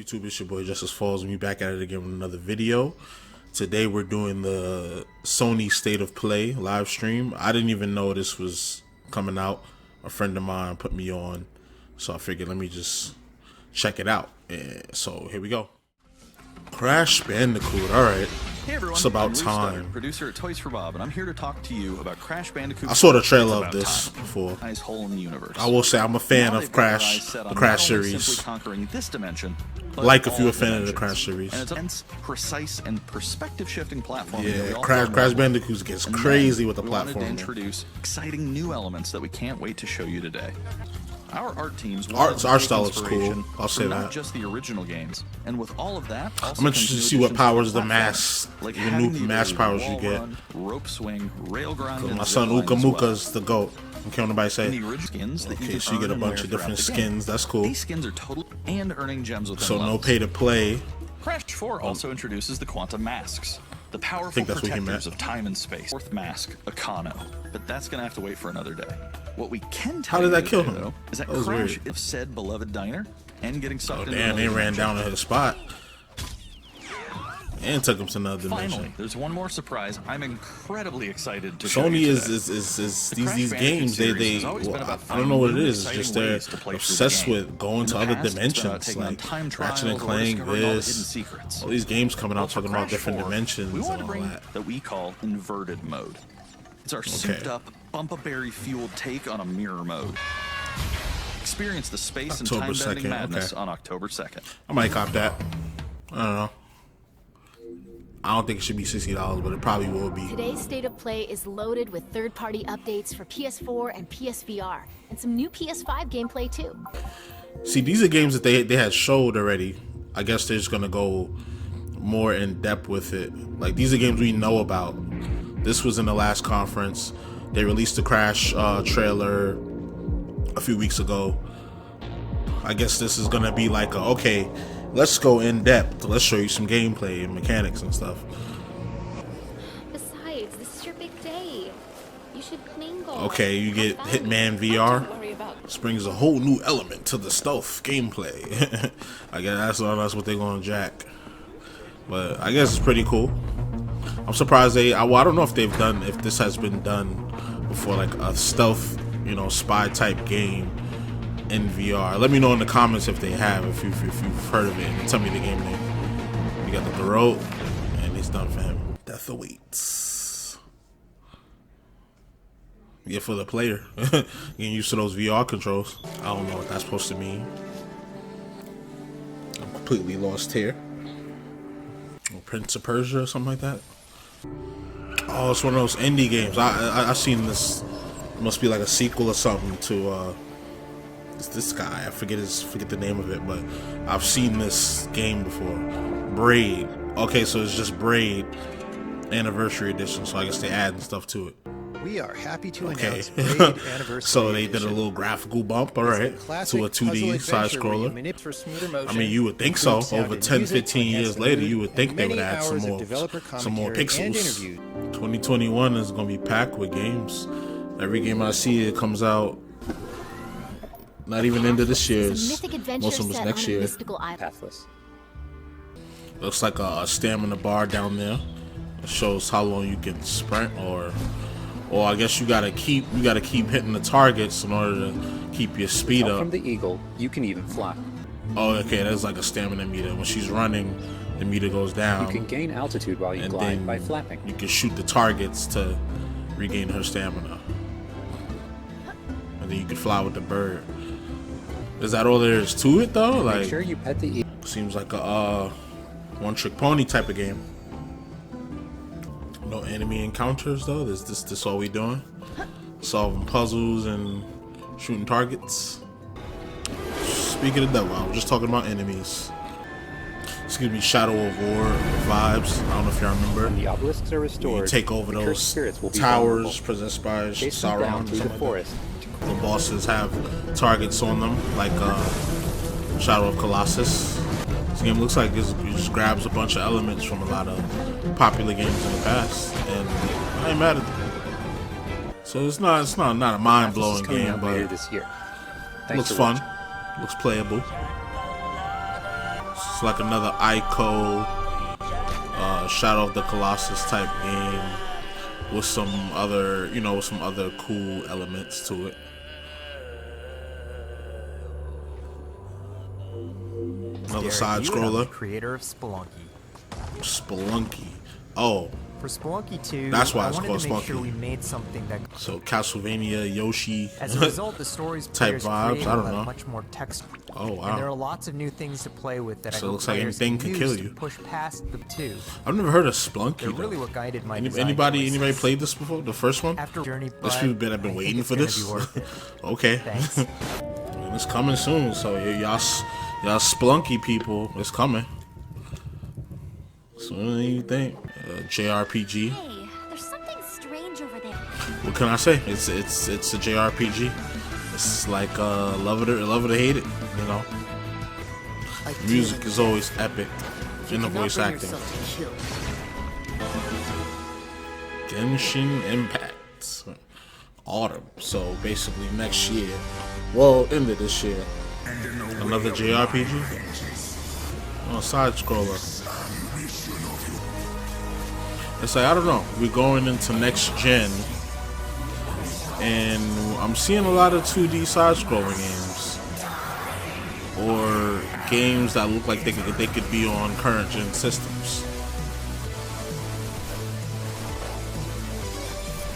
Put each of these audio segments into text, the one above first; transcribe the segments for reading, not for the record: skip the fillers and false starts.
YouTube? It's your boy Justicexfalls, and we back at it again with another video. Today we're doing the Sony State of Play live stream. I didn't even know this was coming out. A friend of mine put me on, so I figured let me just check it out. And so here we go. Crash Bandicoot. All right. Hey everyone, it's about I'm time. Producer at Toys for Bob, and I'm here to talk to you about Crash Bandicoot. I saw the trailer of this before. Nice hole in the universe. I will say I'm a fan of Crash, the Crash series. Simply conquering this dimension, like if you're a fan of the Crash series. And it's a dense, precise, and perspective-shifting platform. Yeah, Crash Bandicoot gets crazy with the platform. We wanted to introduce exciting new elements that we can't wait to show you today. Our art teams art style is cool. I'll say that. Not just the original games, and with all of that, I'm interested to see what powers the mask, like the new mask powers you get. Rope swing, rail grind. My son Uka Muka's the GOAT. I can't nobody say. Skins that okay, so you get a bunch of different skins. That's cool. These skins are total and earning gems with them. So no pay to play. Crash 4 also introduces the quantum masks. The powerful protectors of time and space. Fourth mask, Akano. But that's gonna have to wait for another day. What we can tell you, though, is that Crash is said beloved diner and getting sucked into damn, they ran down to his spot and took him to another dimension. Finally, there's one more surprise. I'm incredibly excited to Sony show you is these games. They well, I don't know what it is. It's just they're obsessed with going to other dimensions, like Ratchet and Clank, this, all these games coming out talking about different dimensions and all that. We call inverted mode. It's our souped-up, bumpa-berry fueled take on a mirror mode. Experience the space and time-bending madness on October 2nd. I might cop that. I don't know. I don't think it should be $60, but it probably will be. Today's State of Play is loaded with third-party updates for PS4 and PSVR, and some new PS5 gameplay too. See, these are games that they had showed already. I guess they're just gonna go more in depth with it. Like, these are games we know about. This was in the last conference. They released the Crash trailer a few weeks ago. I guess this is gonna be like okay, let's go in depth. Let's show you some gameplay and mechanics and stuff. Besides, this is your big day. You should mingle. Okay, you get Hitman VR. This brings a whole new element to the stealth gameplay. I guess that's what they're gonna jack. But I guess it's pretty cool. I'm surprised I don't know if this has been done before, like a stealth, spy type game in VR. Let me know in the comments if they have, if you've heard of it, and tell me the game name. We got the throat, and it's done for him. Death awaits. Yeah, for the player. Getting used to those VR controls. I don't know what that's supposed to mean. I'm completely lost here. Prince of Persia or something like that. Oh, it's one of those indie games. I've seen this. It must be like a sequel or something to this guy. I forget the name of it, but I've seen this game before. Braid. Okay, so it's just Braid Anniversary Edition. So I guess they adding stuff to it. We are happy to announce Braid Anniversary So they did a little graphical bump, all right, to a 2D side scroller. I mean, you would think so. Over 10-15 years later, you would think they would add some more pixels. 2021 is gonna be packed with games. Every game I see, it comes out. Not even into this year's. Most of them is next year. Pathless. Looks like a stamina bar down there. It shows how long you can sprint, or I guess you gotta keep hitting the targets in order to keep your speed up. From the eagle, you can even fly. Oh, okay, that's like a stamina meter. When she's running, the meter goes down. You can gain altitude while you glide by flapping. You can shoot the targets to regain her stamina, and then you can fly with the bird. Is that all there is to it, though? Like, make sure you pet the eagle. Seems like a one-trick pony type of game. No enemy encounters though. This all we doing? Solving puzzles and shooting targets. Speaking of devil, I was just talking about enemies. It's gonna be Shadow of War vibes. I don't know if y'all remember. When the obelisks are restored, you take over those towers possessed by Sauron. The bosses have targets on them, like Shadow of Colossus. This game looks like it just grabs a bunch of elements from a lot of popular games in the past, and I ain't mad at them. So it's not a mind-blowing game, but this year. Looks fun, looks playable. It's like another Ico, Shadow of the Colossus type game with some other, you know, some other cool elements to it. Another side scroller. Creator of Spelunky. Spelunky. Oh. For Spelunky 2, that's why it's I wanted called to make Spelunky. sure we made something that. So Castlevania, Yoshi. As a result, the story's type vibes. I don't know. Much more text. Oh wow. And there are lots of new things to play with that. So I it looks like anything can kill you. Push past the 2. I've never heard of Spelunky. They're really what guided my Anybody played this before? The first one? After Journey, This people have been waiting for this. Okay. Thanks. It's coming soon. So y'all Spelunky people, it's coming. Sooner than you think. JRPG. Hey, there's something strange over there. What can I say? It's a JRPG. It's like love it or hate it, you know. Music is always epic, and the voice acting. Genshin Impact, autumn. So basically next year, well, end of this year, another JRPG. Oh, side scroller. It's like, I don't know, we're going into next gen, and I'm seeing a lot of 2D side-scrolling games, or games that look like they could be on current gen systems.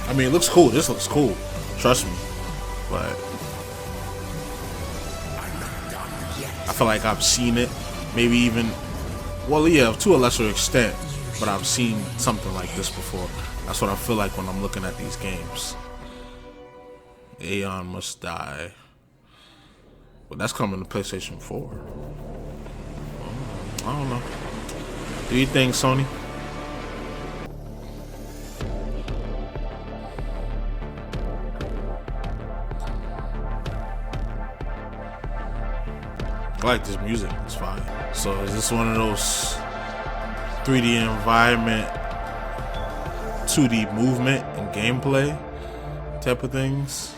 I mean, it looks cool. This looks cool, trust me, but I feel like I've seen it, maybe even, well, yeah, to a lesser extent. But I've seen something like this before. That's what I feel like when I'm looking at these games. Aeon Must Die. But that's coming to PlayStation 4. I don't know. Do you think, Sony? I like this music. It's fine. So is this one of those 3D environment, 2D movement and gameplay type of things?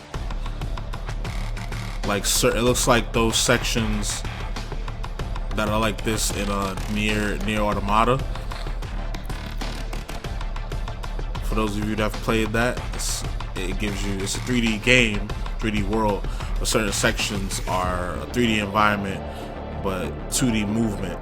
Like, it looks like those sections that are like this in near Automata. For those of you that have played that, it gives you, it's a 3D game, 3D world, but certain sections are a 3D environment, but 2D movement.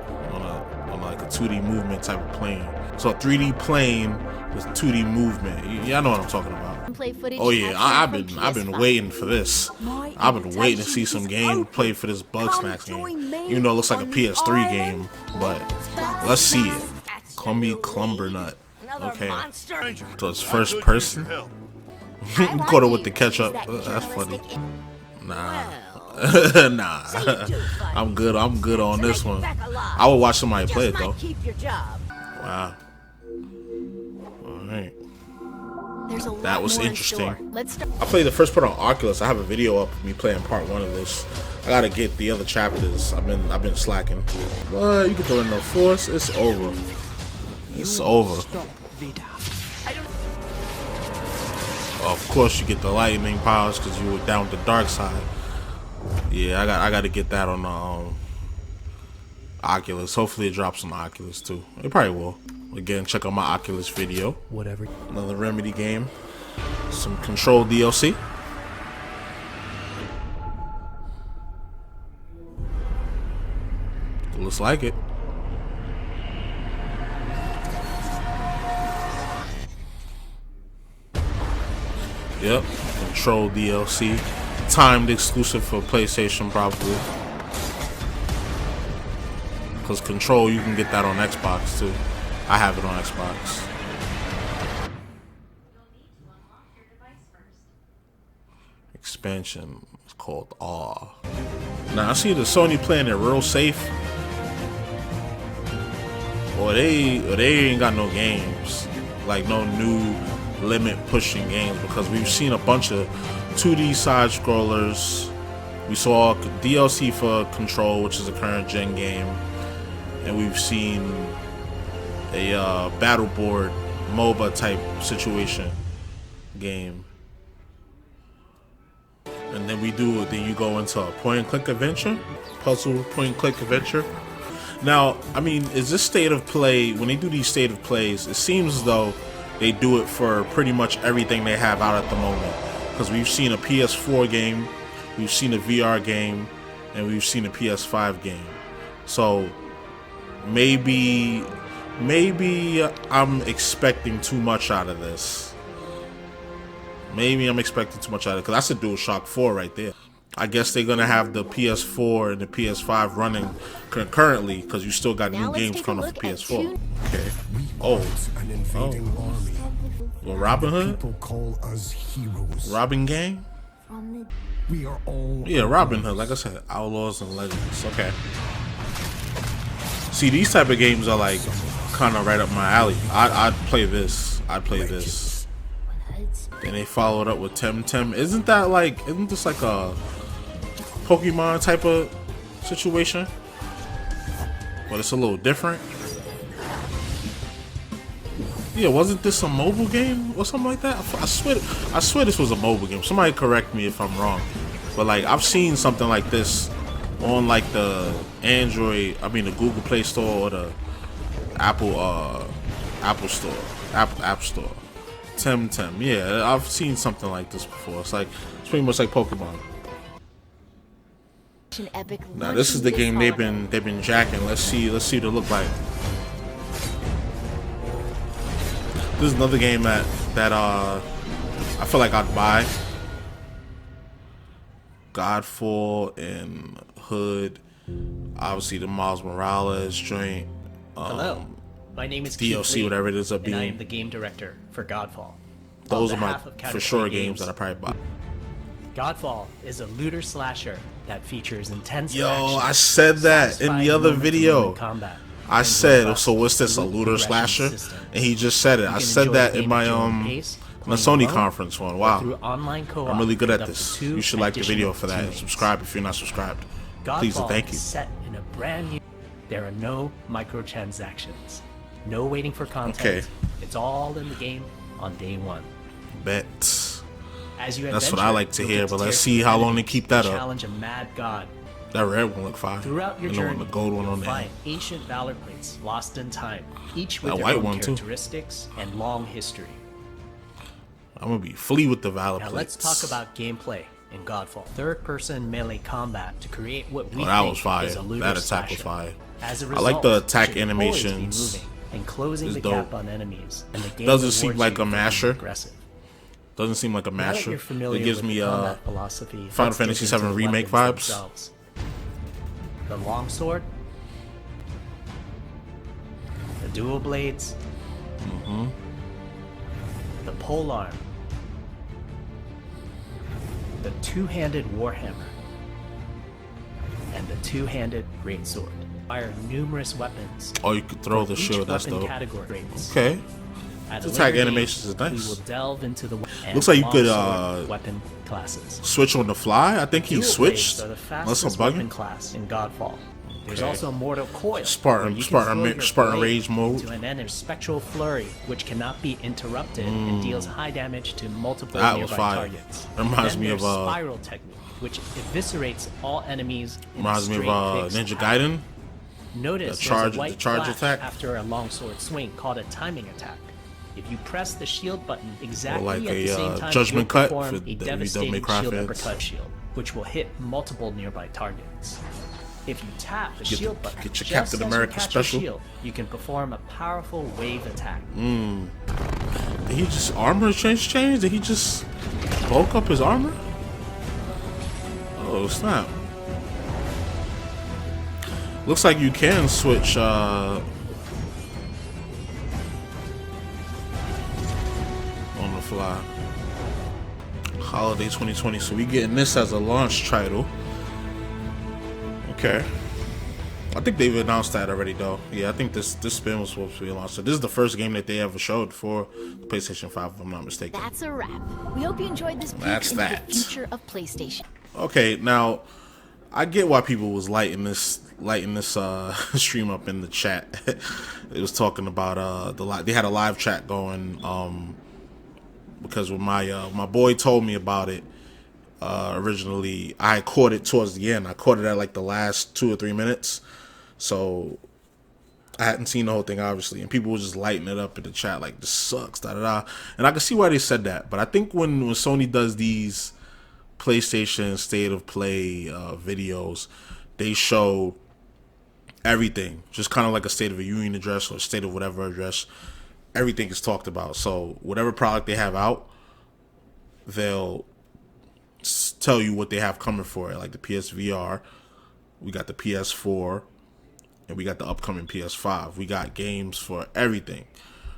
Like a 2D movement type of plane. So a 3D plane with 2D movement. Y'all know what I'm talking about. Oh yeah, I've been waiting for this. I've been waiting to see some gameplay for this Bugsnax game. Even though it looks like a PS3 game, but let's see it. Call me Clumbernut. Okay. So it's first person. Caught it with the ketchup. That's funny. Nah. Nah, I'm good on this one. I would watch somebody play it though. Wow. Alright. That was interesting. I played the first part on Oculus. I have a video up of me playing part 1 of this. I gotta get the other chapters. I've been slacking. What? You can throw in no force? It's over. It's over. Of course you get the lightning powers because you were down with the dark side. Yeah, I got to get that on the Oculus. Hopefully it drops on the Oculus too. It probably will. Again, check out my Oculus video. Whatever. Another Remedy game. Some Control DLC. Looks like it. Yep, Control DLC. Timed exclusive for PlayStation probably. Because Control, you can get that on Xbox too. I have it on Xbox. Expansion is called Awe. Now I see the Sony playing it real safe. Or they ain't got no games. Like no new limit pushing games, because we've seen a bunch of 2D side scrollers. We saw DLC for Control, which is a current gen game, and we've seen a battle board MOBA type situation game. And then you go into a point and click adventure, puzzle point and click adventure. Now, I mean, is this state of play, when they do these state of plays, it seems as though they do it for pretty much everything they have out at the moment. Because we've seen a PS4 game, we've seen a VR game, and we've seen a PS5 game. So maybe I'm expecting too much out of this. Maybe I'm expecting too much out of it, because that's a DualShock 4 right there. I guess they're gonna have the PS4 and the PS5 running concurrently, because you still got new games coming up for PS4. Okay. Oh. Well, Robin Hood? People call us heroes. Robin Gang? We are all Yeah, Robin Hood. Like I said, Outlaws and Legends. Okay. See, these type of games are like kind of right up my alley. I'd play this. I'd play this. Then they followed up with Temtem. Isn't this like a Pokemon type of situation? But it's a little different. Yeah, wasn't this a mobile game or something like that? I swear this was a mobile game. Somebody correct me if I'm wrong. But like, I've seen something like this on like the the Google Play Store or the Apple Store, App Store. Temtem. Yeah, I've seen something like this before. It's pretty much like Pokemon. Now this is the game they've been jacking. Let's see what it look like. This is another game that I feel like I'd buy. Godfall and Hood. Obviously the Miles Morales joint. Hello, my name is DLC, Keith whatever it is, and I am the game director for Godfall. Those are my for sure games that I probably buy. Godfall is a looter slasher that features intense action, I said that in the other video. Combat, I said, so what's this, a looter slasher? And he just said it. I said that in my Sony conference one. Wow. I'm really good at this. You should like the video for that and subscribe if you're not subscribed. Please and thank you. Set in a brand new. There are no microtransactions. No waiting for content. Okay. It's all in the game on day one. Bet. As you That's what I like to hear, but let's see how long they keep that up. Challenge a mad god. That red one look fine. Throughout your and journey, the gold one on there. find ancient valor plates lost in time, each with That their white own one too. characteristics and long history. I'm gonna be flea with the valor Now plates. let's talk about gameplay in Godfall. Third-person melee combat to create what we that think was fire. is a looter That attack slasher. was fire. As a I result, like the you attack should always be animations. moving and closing It's the dope. gap on enemies. And the game Doesn't seem rewards like you a for being masher. aggressive. Doesn't seem like a Now that masher. you're familiar It gives with me the combat philosophy, Final let's dig Fantasy into VII the remake weapons vibes. themselves. The longsword, the dual blades, the polearm, the two-handed warhammer, and the two-handed greatsword. Fire numerous weapons. Oh, you could throw the each shield. That's weapon dope. categories. Okay. At The a attack later animations is date, nice. We will delve into the Looks like you could, longsword weapon classes. Switch on the fly. I think he Dual switched. blades are the Unless I'm fastest weapon bugging. class in Godfall. There's Okay. also Mortal Coil. Spartan- where you can Spartan- throw your Spartan blade Rage mode. into an enemy. Spectral Flurry, which cannot be interrupted and deals high damage to multiple That was nearby fire. targets. That reminds Then me of, there's Spiral Technique, which eviscerates all enemies in Reminds me of straight Ninja path. Gaiden. Notice the charge- there's a white the charge flash attack. after a longsword swing called a timing attack. If you press the shield button exactly like at the a, same time, judgment you'll cut perform for a the Devil May devastating Cry shield fans. uppercut shield, which will hit multiple nearby targets. If you tap the Get shield the- button get your just Captain as America you catch special. a shield, you can perform a powerful wave attack. Did he just armor change? Did he just bulk up his armor? Oh snap! Looks like you can switch. On the fly. Holiday 2020. So we getting this as a launch title. Okay. I think they've announced that already, though. Yeah, I think this spin was supposed to be launched. So this is the first game that they ever showed for the PlayStation 5, if I'm not mistaken. That's a wrap. We hope you enjoyed this peek That's into that. the future of PlayStation. Okay, now I get why people was lighting this stream up in the chat. It was talking about they had a live chat going because when my boy told me about it originally, I caught it towards the end. I caught it at like the last 2 or 3 minutes. So I hadn't seen the whole thing, obviously, and people were just lighting it up in the chat like, this sucks, da da da. And I can see why they said that. But I think when Sony does these PlayStation State of Play videos, they show everything, just kind of like a State of a Union address or State of whatever address. Everything is talked about. So whatever product they have out, they'll tell you what they have coming for it. Like the PSVR, we got the PS4, and we got the upcoming PS5. We got games for everything.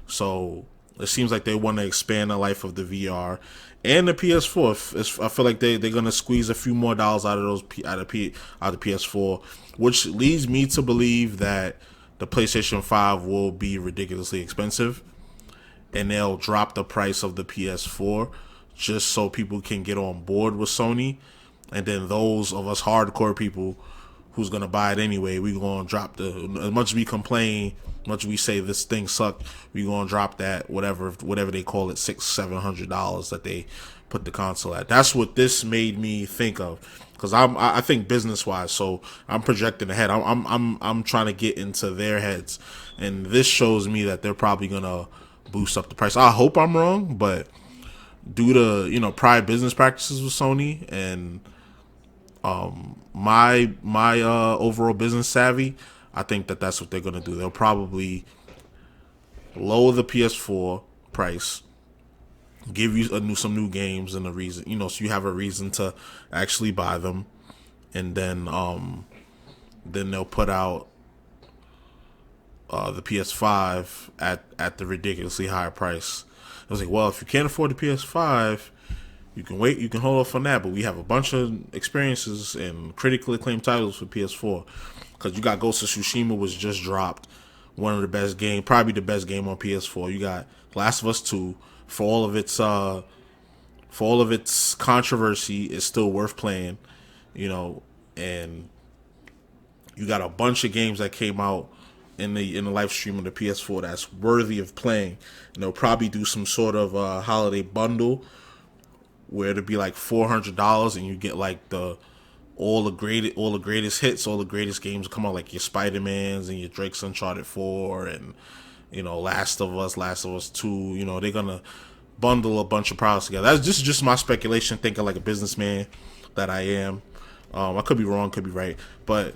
So it seems like they want to expand the life of the VR and the PS4. I feel like they're gonna squeeze a few more dollars out of those out of the PS4, which leads me to believe that the PlayStation 5 will be ridiculously expensive, and they'll drop the price of the PS4 just so people can get on board with Sony, and then those of us hardcore people who's gonna buy it anyway, we gonna drop as much as we complain, as much as we say this thing sucked, we gonna drop that whatever they call it, $600-700 that they put the console at. That's what this made me think of, because I think business wise, so I'm projecting ahead. I'm trying to get into their heads, and this shows me that they're probably gonna boost up the price. I hope I'm wrong, but due to prior business practices with Sony and my overall business savvy, I think that's what they're gonna do. They'll probably lower the PS4 price, give you some new games and a reason, so you have a reason to actually buy them, and then they'll put out the PS5 at the ridiculously higher price. I was like, well, if you can't afford the PS5, you can wait, you can hold off on that, but we have a bunch of experiences and critically acclaimed titles for PS4, because you got Ghost of Tsushima was just dropped, one of the best game, probably the best game on PS4. You got Last of Us 2, for all of its controversy, is still worth playing, and you got a bunch of games that came out in the live stream of the PS4 that's worthy of playing. And they'll probably do some sort of holiday bundle where it'll be like $400 and you get like all the greatest hits, all the greatest games come out, like your Spider-Mans and your Drake's Uncharted 4 and Last of Us 2. They're gonna bundle a bunch of products together. This is just my speculation, thinking like a businessman that I am. I could be wrong, could be right, but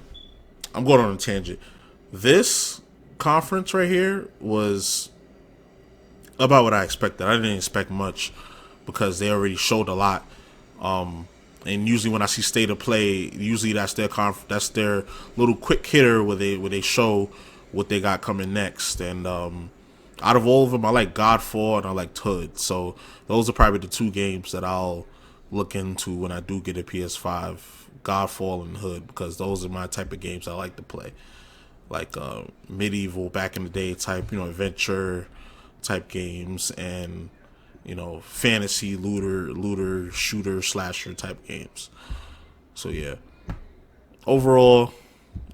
I'm going on a tangent. This conference right here was about what I expected. I didn't expect much because they already showed a lot. And usually when I see State of Play, usually that's their little quick hitter where they show what they got coming next. And out of all of them, I like Godfall and I like Hood. So those are probably the two games that I'll look into when I do get a PS5, Godfall and Hood, because those are my type of games I like to play. Like medieval, back in the day type, adventure type games, and fantasy looter shooter slasher type games. So yeah, overall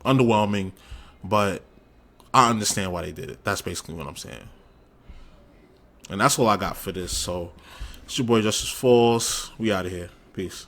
underwhelming, but I understand why they did it. That's basically what I'm saying, and that's all I got for this. So it's your boy Justicexfalls. We out of here. Peace.